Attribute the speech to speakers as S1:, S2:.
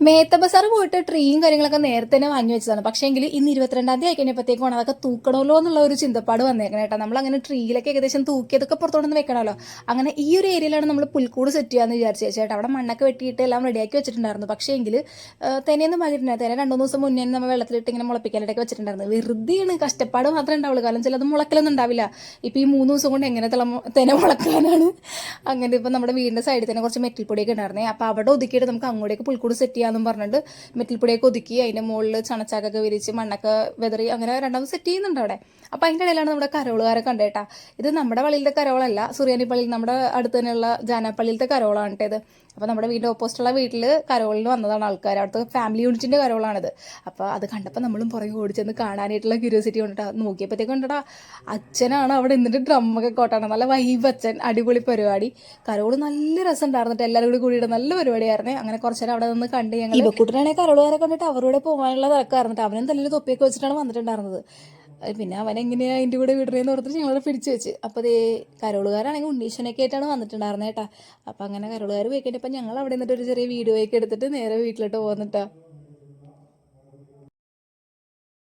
S1: മേത്ത ബസാർ പോയിട്ട് ട്രീയും കാര്യങ്ങളൊക്കെ നേരത്തെ തന്നെ വാങ്ങി വെച്ചതാണ്. പക്ഷേ എങ്കിൽ ഇന്ന് 22-ാം തീയതി ആയിക്കഴിഞ്ഞപ്പോഴത്തേക്കാണ് അതൊക്കെ തൂക്കണമല്ലോ എന്നുള്ള ഒരു ചിന്തപ്പാട് വന്നേക്കണം കേട്ടോ. നമ്മൾ അങ്ങനെ ട്രീയിലൊക്കെ ഏകദേശം തൂക്കിയതൊക്കെ പുറത്തോടൊന്ന് വെക്കണമല്ലോ. അങ്ങനെ ഈ ഒരു ഏരിയയിലാണ് നമ്മൾ പുൽക്കൂട് സെറ്റ് ചെയ്യാമെന്ന് വിചാരിച്ചു ചേട്ടാ. അവിടെ മണ്ണൊക്കെ വെട്ടിയിട്ട് എല്ലാം റെഡിയാക്കി വെച്ചിട്ടുണ്ടായിരുന്നു. പക്ഷേ എങ്കിൽ തേനെയൊന്നും മാറിയിട്ടില്ല. തേനെ 2-3 ദിവസം മുന്നേ നമ്മൾ വെള്ളത്തിലിട്ട് ഇങ്ങനെ മുളപ്പിക്കാനായിട്ടൊക്കെ വെച്ചിട്ടുണ്ടായിരുന്നു. വെറുതെയാണ്, കഷ്ടപ്പാട് മാത്രമേ ഉണ്ടാവുള്ളൂ. കാരണം ചിലത് മുളക്കലൊന്നും ഉണ്ടാവില്ല. ഇപ്പോൾ ഈ 3 ദിവസം കൊണ്ട് എങ്ങനെ തേനെ മുളക്കാനാണ്. അങ്ങനെ ഇപ്പോൾ നമ്മുടെ വീടിൻ്റെ സൈഡിൽ തന്നെ കുറച്ച് മെറ്റിൽ പൊടിയൊക്കെ ഉണ്ടായിരുന്നേ. അപ്പോൾ അവിടെ ഒതുക്കിയിട്ട് നമുക്ക് അങ്ങോട്ടേക്ക് പുൽക്കൂട് സെറ്റ് ചെയ്യാമെന്നും പറഞ്ഞിട്ട് മെറ്റിൽപ്പൊടിയൊക്കെ ഒതുക്കി അതിൻ്റെ മുകളിൽ ചണച്ചാക്കൊക്കെ വിരിച്ച് മണ്ണൊക്കെ വെതറി അങ്ങനെ രണ്ടാമത് സെറ്റ് ചെയ്യുന്നുണ്ട് അവിടെ. അപ്പോൾ അതിൻ്റെ ഇടയിലാണ് നമ്മുടെ കരോളുകാരെ കണ്ടേട്ടാ. ഇത് നമ്മുടെ പള്ളിയിലത്തെ കരോളല്ല, സുറിയാനി പള്ളിയിൽ നമ്മുടെ അടുത്ത് തന്നെയുള്ള ജാനാപ്പള്ളിയിലത്തെ കരോളാണ് കേട്ടത്. അപ്പോൾ നമ്മുടെ വീടിൻ്റെ ഓപ്പോസിറ്റുള്ള വീട്ടിൽ കരോളിന് വന്നതാണ് ആൾക്കാർ. അവിടുത്തെ ഫാമിലി യൂണിറ്റിൻ്റെ കരോളാണിത്. അപ്പോൾ അത് കണ്ടപ്പോൾ നമ്മളും പുറകെ ഓടിച്ചെന്ന് കാണാനായിട്ടുള്ള ക്യൂരിയോസിറ്റി കൊണ്ടിട്ടാ. നോക്കിയപ്പോഴത്തേക്ക് കണ്ടടാ, അച്ഛനാണ് അവിടെ നിന്നിട്ട് ഡ്രമ്മൊക്കെ കോട്ടാണ്. നല്ല വൈബ് അച്ഛൻ, അടിപൊളി പരിപാടി. കരോള് നല്ല രസം ഉണ്ടായിരുന്നിട്ട് എല്ലാവരും കൂടി കൂടിയിട്ട് നല്ല പരിപാടിയായിരുന്നേ. അങ്ങനെ കുറച്ച് നേരം അവിടെ നിന്ന് കണ്ട് ഞങ്ങൾ. ഇവക്കൂട്ടനാണെങ്കിൽ കരോളുകാരെ കണ്ടിട്ട് അവരോടെ പോകാനുള്ള തിരക്കായിരുന്നിട്ട് അവനും തല്ലിൽ തൊപ്പിയൊക്കെ വെച്ചിട്ടാണ് വന്നിട്ടുണ്ടായിരുന്നത്. പിന്നെ അവൻ എങ്ങനെയാണ് അതിൻ്റെ കൂടെ വിടണേന്ന് ഓർത്തിട്ട് ഞങ്ങളെ പിടിച്ചു വെച്ച്. അപ്പോൾ അതേ കരോളുകാരാണെങ്കിൽ ഉണ്ണീഷനൊക്കെ ആയിട്ടാണ് വന്നിട്ടുണ്ടായിരുന്നത് കേട്ടാ. അപ്പോൾ അങ്ങനെ കരോളുകാർ പോയി കഴിഞ്ഞപ്പോൾ ഞങ്ങൾ അവിടെ നിന്നിട്ട് ഒരു ചെറിയ വീഡിയോ ഒക്കെ എടുത്തിട്ട് നേരെ വീട്ടിലോട്ട് പോകുന്നിട്ടാ.